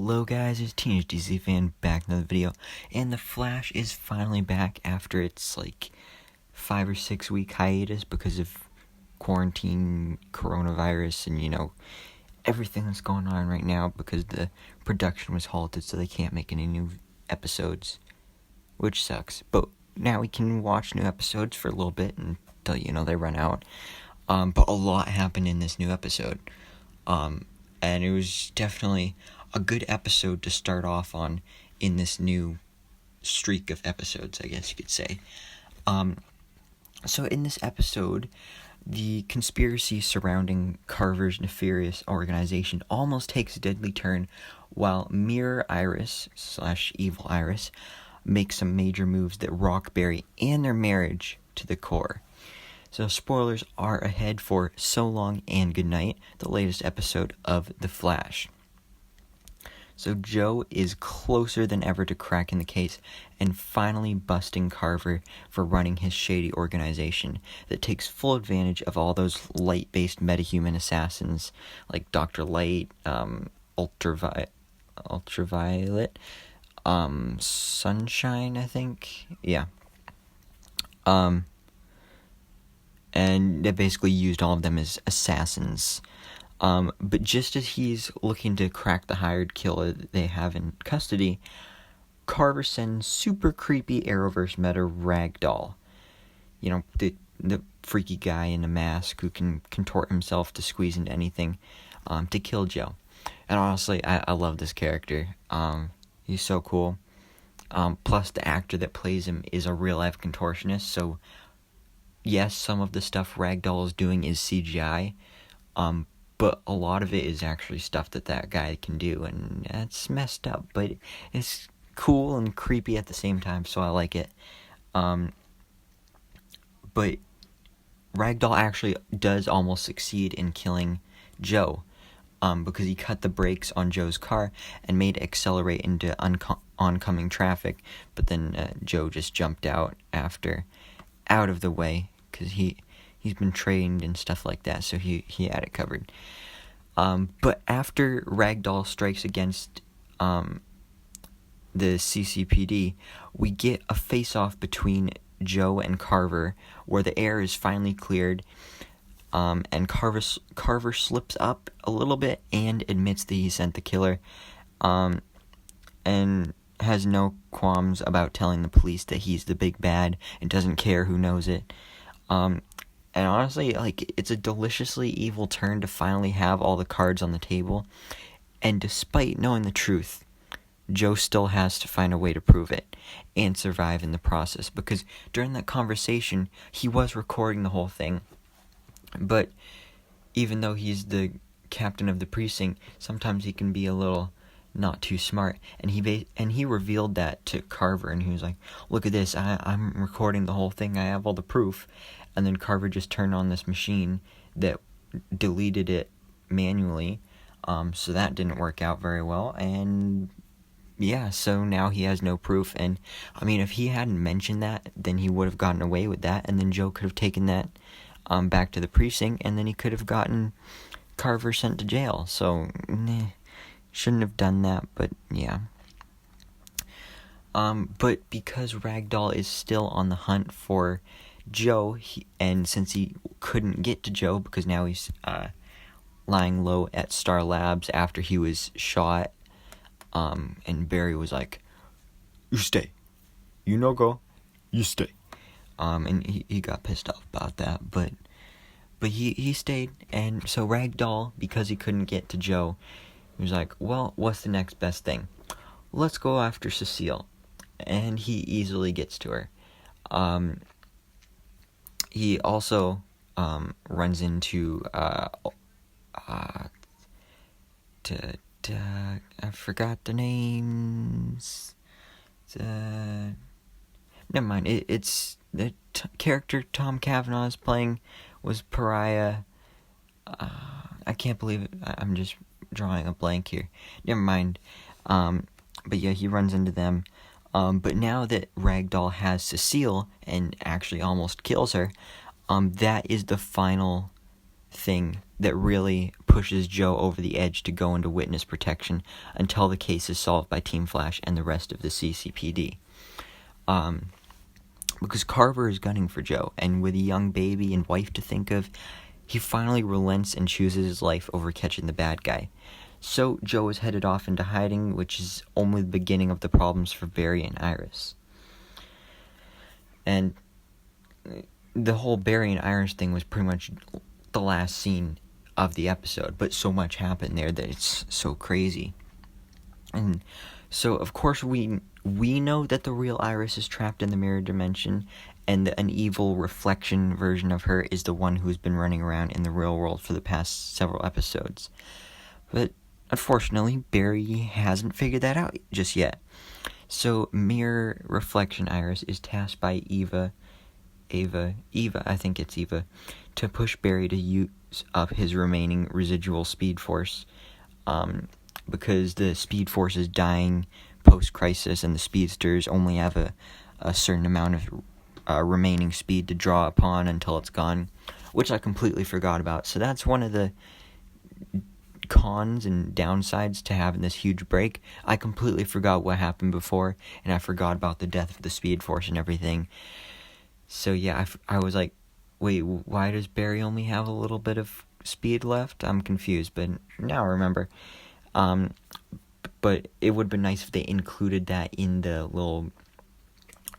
Hello guys, it's Teenage DC Fan back in another video, and The Flash is finally back after its 5 or 6 week hiatus because of quarantine, coronavirus, and everything that's going on right now because the production was halted, so they can't make any new episodes, which sucks. But now we can watch new episodes for a little bit until they run out. But a lot happened in this new episode. And it was definitely a good episode to start off on in this new streak of episodes, I guess you could say. So in this episode, the conspiracy surrounding Carver's nefarious organization almost takes a deadly turn while Mirror Iris / Evil Iris makes some major moves that rock Barry and their marriage to the core. So spoilers are ahead for So Long and Goodnight, the latest episode of The Flash. So Joe is closer than ever to cracking the case and finally busting Carver for running his shady organization that takes full advantage of all those light-based metahuman assassins like Dr. Light, Ultraviolet, Sunshine, I think. Yeah. And they basically used all of them as assassins. But just as he's looking to crack the hired killer that they have in custody, Carver sends super creepy Arrowverse meta Ragdoll. The freaky guy in a mask who can contort himself to squeeze into anything, to kill Joe. And honestly, I love this character. He's so cool. Plus, the actor that plays him is a real-life contortionist, so yes, some of the stuff Ragdoll is doing is CGI, but a lot of it is actually stuff that guy can do, and it's messed up, but it's cool and creepy at the same time, so I like it. But Ragdoll actually does almost succeed in killing Joe, because he cut the brakes on Joe's car and made it accelerate into oncoming traffic, but then Joe just jumped out of the way, because he's been trained and stuff like that, so he had it covered. But after Ragdoll strikes against the CCPD, we get a face-off between Joe and Carver, where the air is finally cleared, and Carver slips up a little bit and admits that he sent the killer, and has no qualms about telling the police that he's the big bad and doesn't care who knows it. And honestly, it's a deliciously evil turn to finally have all the cards on the table. And despite knowing the truth, Joe still has to find a way to prove it and survive in the process. Because during that conversation, he was recording the whole thing. But even though he's the captain of the precinct, sometimes he can be a little not too smart, and he revealed that to Carver, and he was like, "Look at this! I'm recording the whole thing. I have all the proof." And then Carver just turned on this machine that deleted it manually, so that didn't work out very well. And yeah, so now he has no proof. And I mean, if he hadn't mentioned that, then he would have gotten away with that, and then Joe could have taken that back to the precinct, and then he could have gotten Carver sent to jail. So shouldn't have done that, but yeah. But because Ragdoll is still on the hunt for Joe, and since he couldn't get to Joe because now he's lying low at Star Labs after he was shot, and Barry was like, "You stay. You no go. You stay." And he got pissed off about that, but he stayed, and so Ragdoll, because he couldn't get to Joe, he was like, "Well, what's the next best thing? Let's go after Cecile." And he easily gets to her. He also runs into I forgot the names. Never mind. It's the character Tom Cavanaugh is playing was Pariah. I can't believe it. I'm just drawing a blank here. Never mind. But yeah, he runs into them. But now that Ragdoll has Cecile and actually almost kills her, that is the final thing that really pushes Joe over the edge to go into witness protection until the case is solved by Team Flash and the rest of the CCPD. Because Carver is gunning for Joe, and with a young baby and wife to think of, he finally relents and chooses his life over catching the bad guy. So Joe is headed off into hiding, which is only the beginning of the problems for Barry and Iris. And the whole Barry and Iris thing was pretty much the last scene of the episode, but so much happened there that it's so crazy. And so, of course, we know that the real Iris is trapped in the mirror dimension, and an evil reflection version of her is the one who's been running around in the real world for the past several episodes. But unfortunately, Barry hasn't figured that out just yet. So mirror reflection Iris is tasked by Eva, I think it's Eva, to push Barry to use up his remaining residual speed force, because the speed force is dying post-crisis, and the speedsters only have a certain amount of remaining speed to draw upon until it's gone, which I completely forgot about. So that's one of the cons and downsides to having this huge break. I completely forgot what happened before, and I forgot about the death of the speed force and everything. So yeah, I was like, wait, why does Barry only have a little bit of speed left? I'm confused, but now I remember. But it would have been nice if they included that in the little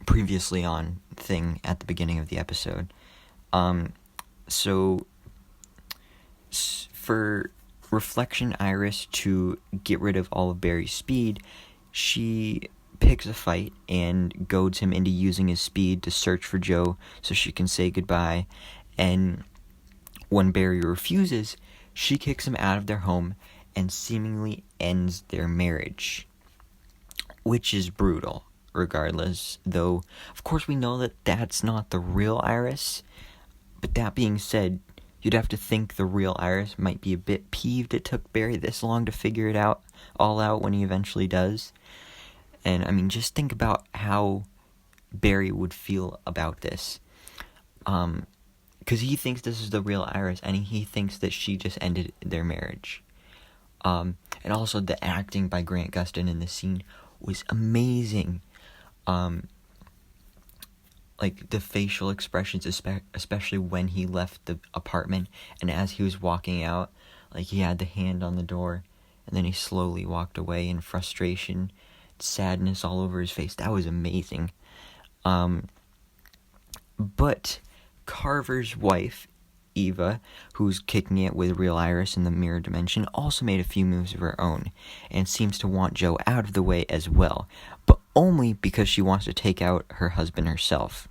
previously on thing at the beginning of the episode. So for Reflection Iris to get rid of all of Barry's speed, she picks a fight and goads him into using his speed to search for Joe so she can say goodbye. And when Barry refuses, she kicks him out of their home and seemingly ends their marriage, which is brutal regardless, though of course we know that that's not the real Iris. But that being said, you'd have to think the real Iris might be a bit peeved it took Barry this long to figure it all out when he eventually does. And I mean, just think about how Barry would feel about this, because he thinks this is the real Iris, and he thinks that she just ended their marriage. And also the acting by Grant Gustin in this scene was amazing. Like the facial expressions, especially when he left the apartment, and as he was walking out, like he had the hand on the door, and then he slowly walked away in frustration, sadness all over his face. That was amazing. But Carver's wife, Eva, who's kicking it with real Iris in the mirror dimension, also made a few moves of her own, and seems to want Joe out of the way as well, but only because she wants to take out her husband herself.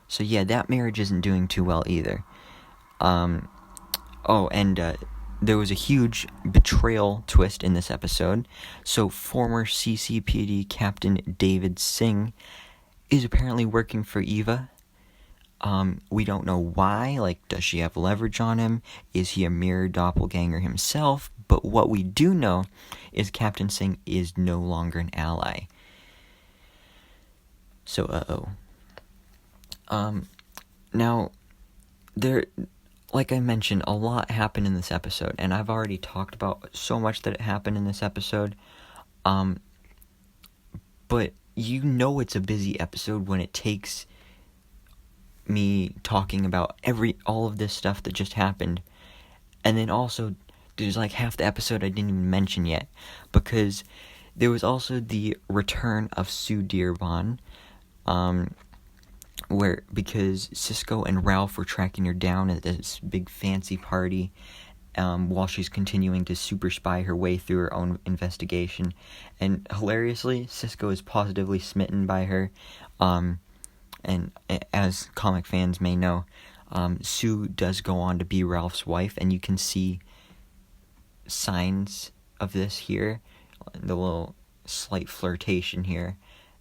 So yeah, that marriage isn't doing too well either. There was a huge betrayal twist in this episode. So former CCPD Captain David Singh is apparently working for Eva. We don't know why. Like, does she have leverage on him? Is he a mirror doppelganger himself? But what we do know is Captain Singh is no longer an ally. So, now, like I mentioned, a lot happened in this episode, and I've already talked about so much that happened in this episode, but you know it's a busy episode when it takes me talking about all of this stuff that just happened. And then also, there's like half the episode I didn't even mention yet, because there was also the return of Sue Dearborn, because Cisco and Ralph were tracking her down at this big fancy party, while she's continuing to super spy her way through her own investigation. And hilariously, Cisco is positively smitten by her, and as comic fans may know, Sue does go on to be Ralph's wife, and you can see signs of this here, the little slight flirtation here,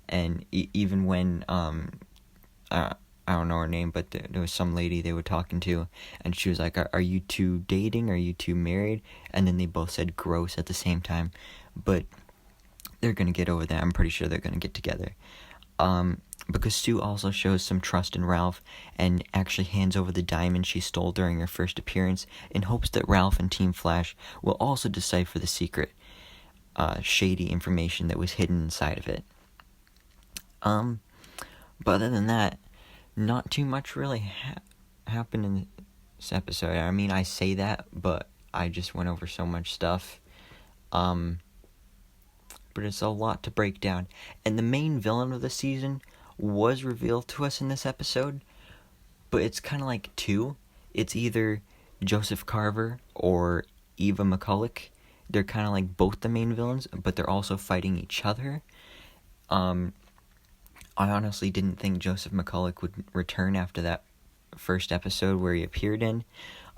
and even when, I don't know her name, but there was some lady they were talking to, and she was like, are you two dating? Are you two married? And then they both said gross at the same time, but they're gonna get over that. I'm pretty sure they're gonna get together. because Sue also shows some trust in Ralph and actually hands over the diamond she stole during her first appearance in hopes that Ralph and Team Flash will also decipher the secret, shady information that was hidden inside of it. But other than that, not too much really happened in this episode. I mean, I say that, but I just went over so much stuff. But it's a lot to break down. And the main villain of the season was revealed to us in this episode, but it's kind of like two. It's either Joseph Carver or Eva McCulloch. They're kind of like both the main villains, but they're also fighting each other. I honestly didn't think Joseph McCulloch would return after that first episode where he appeared in,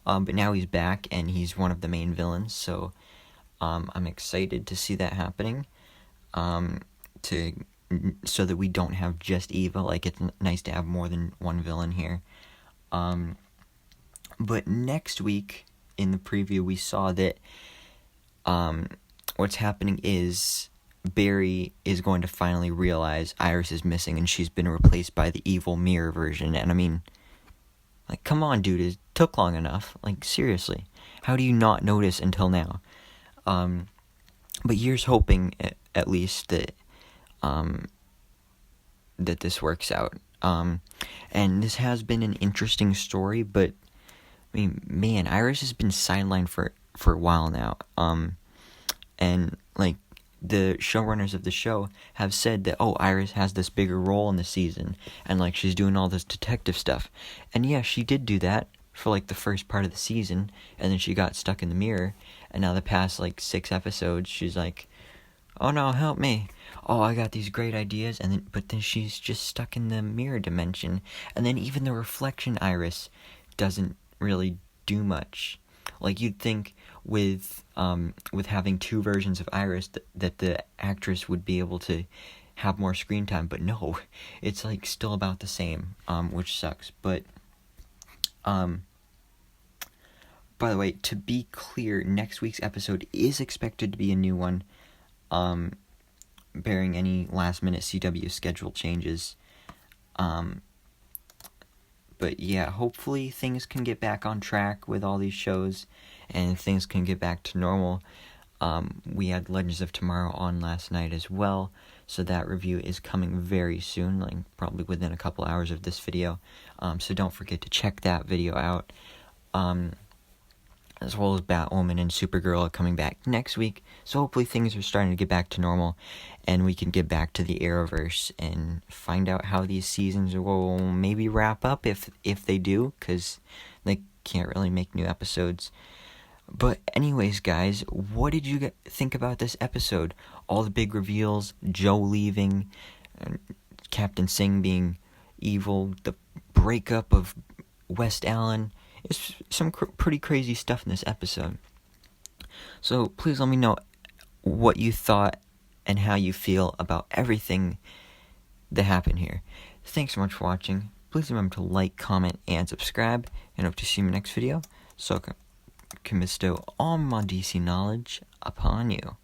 but now he's back and he's one of the main villains, so I'm excited to see that happening, so that we don't have just Eva. Like, it's nice to have more than one villain here. But next week, in the preview, we saw that what's happening is Barry is going to finally realize Iris is missing and she's been replaced by the evil mirror version. And I mean, like, come on, dude, it took long enough. Like, seriously, how do you not notice until now? But here's hoping, at least, that that this works out. And this has been an interesting story, but I mean, man, Iris has been sidelined for a while now. And like, the showrunners of the show have said that, oh, Iris has this bigger role in the season, and like, she's doing all this detective stuff. And yeah, she did do that for like the first part of the season, and then she got stuck in the mirror, and now the past like 6 episodes she's like, oh no, help me, oh, I got these great ideas, but then she's just stuck in the mirror dimension. And then even the reflection Iris doesn't really do much. Like, you'd think with having 2 versions of Iris that the actress would be able to have more screen time, but no, it's like still about the same, which sucks. But by the way, to be clear, next week's episode is expected to be a new one, bearing any last minute CW schedule changes. But yeah, hopefully things can get back on track with all these shows, and things can get back to normal. We had Legends of Tomorrow on last night as well, so that review is coming very soon, like probably within a couple hours of this video. So don't forget to check that video out. As well as Batwoman and Supergirl are coming back next week. So hopefully things are starting to get back to normal, and we can get back to the Arrowverse and find out how these seasons will maybe wrap up, if they do, because they can't really make new episodes. But anyways, guys, what did you think about this episode? All the big reveals, Joe leaving, Captain Singh being evil, the breakup of Westallen. It's some pretty crazy stuff in this episode. So please let me know what you thought and how you feel about everything that happened here. Thanks so much for watching. Please remember to like, comment, and subscribe, and hope to see you in my next video, so I can bestow all my DC knowledge upon you.